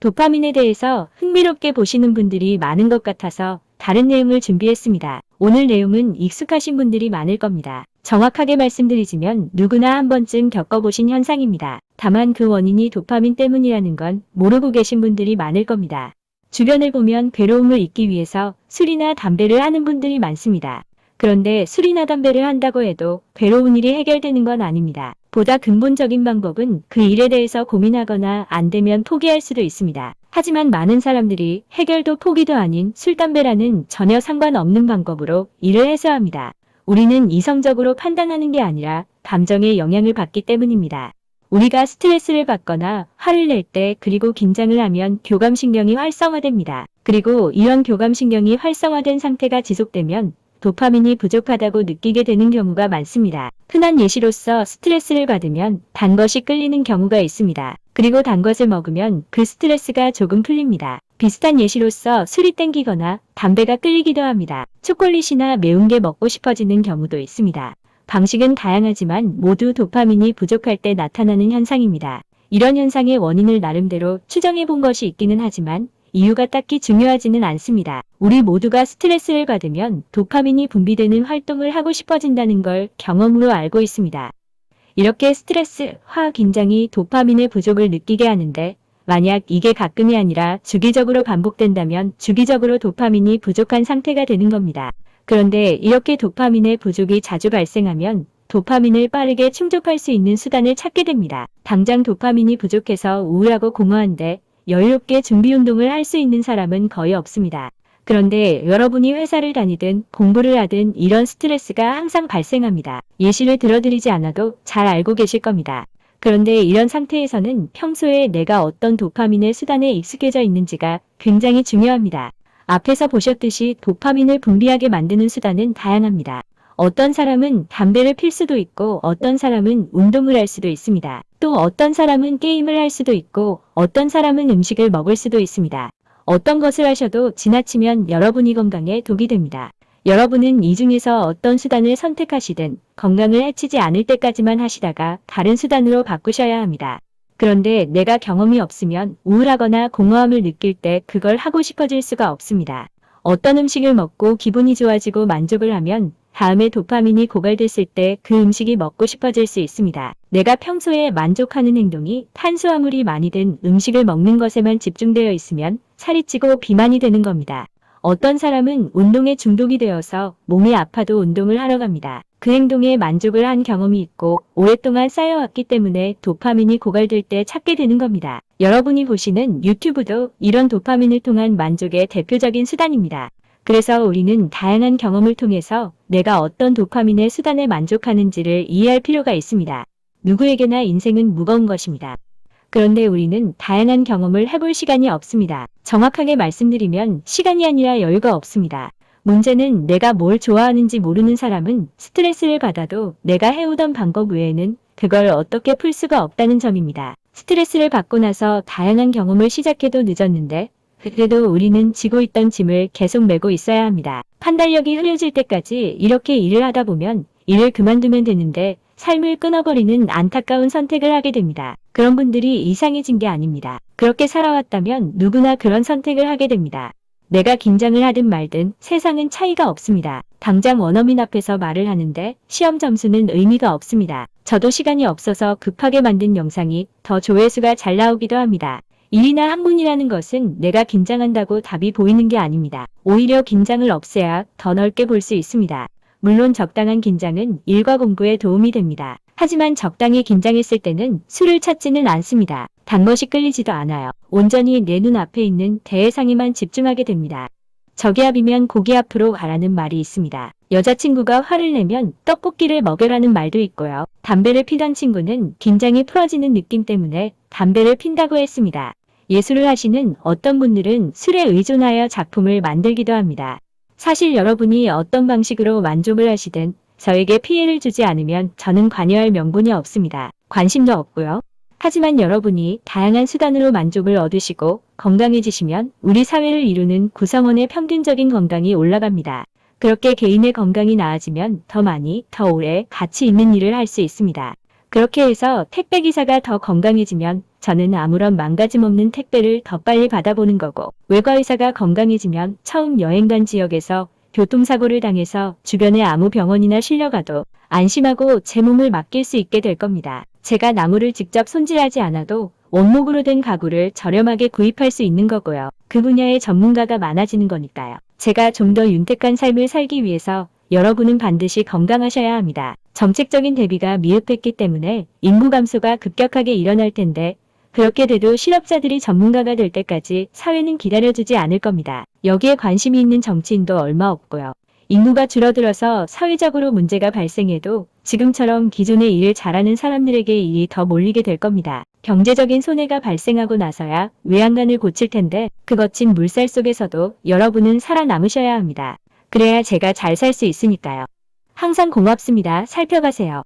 도파민에 대해서 흥미롭게 보시는 분들이 많은 것 같아서 다른 내용을 준비했습니다. 오늘 내용은 익숙하신 분들이 많을 겁니다. 정확하게 말씀드리자면 누구나 한 번쯤 겪어보신 현상입니다. 다만 그 원인이 도파민 때문이라는 건 모르고 계신 분들이 많을 겁니다. 주변을 보면 괴로움을 잊기 위해서 술이나 담배를 하는 분들이 많습니다. 그런데 술이나 담배를 한다고 해도 괴로운 일이 해결되는 건 아닙니다. 보다 근본적인 방법은 그 일에 대해서 고민하거나 안 되면 포기할 수도 있습니다. 하지만 많은 사람들이 해결도 포기도 아닌 술, 담배라는 전혀 상관없는 방법으로 이를 해소합니다. 우리는 이성적으로 판단하는 게 아니라 감정의 영향을 받기 때문입니다. 우리가 스트레스를 받거나 화를 낼 때 그리고 긴장을 하면 교감신경이 활성화됩니다. 그리고 이런 교감신경이 활성화된 상태가 지속되면 도파민이 부족하다고 느끼게 되는 경우가 많습니다. 흔한 예시로서 스트레스를 받으면 단 것이 끌리는 경우가 있습니다. 그리고 단 것을 먹으면 그 스트레스가 조금 풀립니다. 비슷한 예시로서 술이 땡기거나 담배가 끌리기도 합니다. 초콜릿이나 매운 게 먹고 싶어지는 경우도 있습니다. 방식은 다양하지만 모두 도파민이 부족할 때 나타나는 현상입니다. 이런 현상의 원인을 나름대로 추정해 본 것이 있기는 하지만 이유가 딱히 중요하지는 않습니다. 우리 모두가 스트레스를 받으면 도파민이 분비되는 활동을 하고 싶어진다는 걸 경험으로 알고 있습니다. 이렇게 스트레스, 화, 긴장이 도파민의 부족을 느끼게 하는데 만약 이게 가끔이 아니라 주기적으로 반복된다면 주기적으로 도파민이 부족한 상태가 되는 겁니다. 그런데 이렇게 도파민의 부족이 자주 발생하면 도파민을 빠르게 충족할 수 있는 수단을 찾게 됩니다. 당장 도파민이 부족해서 우울하고 공허한데 여유롭게 준비운동을 할 수 있는 사람은 거의 없습니다. 그런데 여러분이 회사를 다니든 공부를 하든 이런 스트레스가 항상 발생합니다. 예시를 들어드리지 않아도 잘 알고 계실 겁니다. 그런데 이런 상태에서는 평소에 내가 어떤 도파민의 수단에 익숙해져 있는지가 굉장히 중요합니다. 앞에서 보셨듯이 도파민을 분비하게 만드는 수단은 다양합니다. 어떤 사람은 담배를 필 수도 있고 어떤 사람은 운동을 할 수도 있습니다. 또 어떤 사람은 게임을 할 수도 있고 어떤 사람은 음식을 먹을 수도 있습니다. 어떤 것을 하셔도 지나치면 여러분이 건강에 독이 됩니다. 여러분은 이 중에서 어떤 수단을 선택하시든 건강을 해치지 않을 때까지만 하시다가 다른 수단으로 바꾸셔야 합니다. 그런데 내가 경험이 없으면 우울하거나 공허함을 느낄 때 그걸 하고 싶어질 수가 없습니다. 어떤 음식을 먹고 기분이 좋아지고 만족을 하면 다음에 도파민이 고갈됐을 때 그 음식이 먹고 싶어질 수 있습니다. 내가 평소에 만족하는 행동이 탄수화물이 많이 든 음식을 먹는 것에만 집중되어 있으면 살이 찌고 비만이 되는 겁니다. 어떤 사람은 운동에 중독이 되어서 몸이 아파도 운동을 하러 갑니다. 그 행동에 만족을 한 경험이 있고 오랫동안 쌓여왔기 때문에 도파민이 고갈될 때 찾게 되는 겁니다. 여러분이 보시는 유튜브도 이런 도파민을 통한 만족의 대표적인 수단입니다. 그래서 우리는 다양한 경험을 통해서 내가 어떤 도파민의 수단에 만족하는지를 이해할 필요가 있습니다. 누구에게나 인생은 무거운 것입니다. 그런데 우리는 다양한 경험을 해볼 시간이 없습니다. 정확하게 말씀드리면 시간이 아니라 여유가 없습니다. 문제는 내가 뭘 좋아하는지 모르는 사람은 스트레스를 받아도 내가 해오던 방법 외에는 그걸 어떻게 풀 수가 없다는 점입니다. 스트레스를 받고 나서 다양한 경험을 시작해도 늦었는데 그래도 우리는 지고 있던 짐을 계속 메고 있어야 합니다. 판단력이 흐려질 때까지 이렇게 일을 하다 보면 일을 그만두면 되는데 삶을 끊어버리는 안타까운 선택을 하게 됩니다. 그런 분들이 이상해진 게 아닙니다. 그렇게 살아왔다면 누구나 그런 선택을 하게 됩니다. 내가 긴장을 하든 말든 세상은 차이가 없습니다. 당장 원어민 앞에서 말을 하는데 시험 점수는 의미가 없습니다. 저도 시간이 없어서 급하게 만든 영상이 더 조회수가 잘 나오기도 합니다. 일이나 학문이라는 것은 내가 긴장한다고 답이 보이는 게 아닙니다. 오히려 긴장을 없애야 더 넓게 볼 수 있습니다. 물론 적당한 긴장은 일과 공부에 도움이 됩니다. 하지만 적당히 긴장했을 때는 술을 찾지는 않습니다. 단 것이 끌리지도 않아요. 온전히 내 눈 앞에 있는 대해상에만 집중하게 됩니다. 적이 앞이면 고기 앞으로 가라는 말이 있습니다. 여자친구가 화를 내면 떡볶이를 먹으라는 말도 있고요. 담배를 피던 친구는 긴장이 풀어지는 느낌 때문에 담배를 핀다고 했습니다. 예술을 하시는 어떤 분들은 술에 의존하여 작품을 만들기도 합니다. 사실 여러분이 어떤 방식으로 만족을 하시든 저에게 피해를 주지 않으면 저는 관여할 명분이 없습니다. 관심도 없고요. 하지만 여러분이 다양한 수단으로 만족을 얻으시고 건강해지시면 우리 사회를 이루는 구성원의 평균적인 건강이 올라갑니다. 그렇게 개인의 건강이 나아지면 더 많이, 더 오래 가치 있는 일을 할 수 있습니다. 그렇게 해서 택배기사가 더 건강해지면 저는 아무런 망가짐 없는 택배를 더 빨리 받아보는 거고, 외과의사가 건강해지면 처음 여행 간 지역에서 교통사고를 당해서 주변에 아무 병원이나 실려가도 안심하고 제 몸을 맡길 수 있게 될 겁니다. 제가 나무를 직접 손질하지 않아도 원목으로 된 가구를 저렴하게 구입할 수 있는 거고요. 그 분야의 전문가가 많아지는 거니까요. 제가 좀 더 윤택한 삶을 살기 위해서 여러분은 반드시 건강하셔야 합니다. 정책적인 대비가 미흡했기 때문에 인구 감소가 급격하게 일어날 텐데, 그렇게 돼도 실업자들이 전문가가 될 때까지 사회는 기다려주지 않을 겁니다. 여기에 관심이 있는 정치인도 얼마 없고요. 인구가 줄어들어서 사회적으로 문제가 발생해도 지금처럼 기존의 일을 잘하는 사람들에게 일이 더 몰리게 될 겁니다. 경제적인 손해가 발생하고 나서야 외양간을 고칠 텐데, 그 거친 물살 속에서도 여러분은 살아남으셔야 합니다. 그래야 제가 잘 살 수 있으니까요. 항상 고맙습니다. 살펴가세요.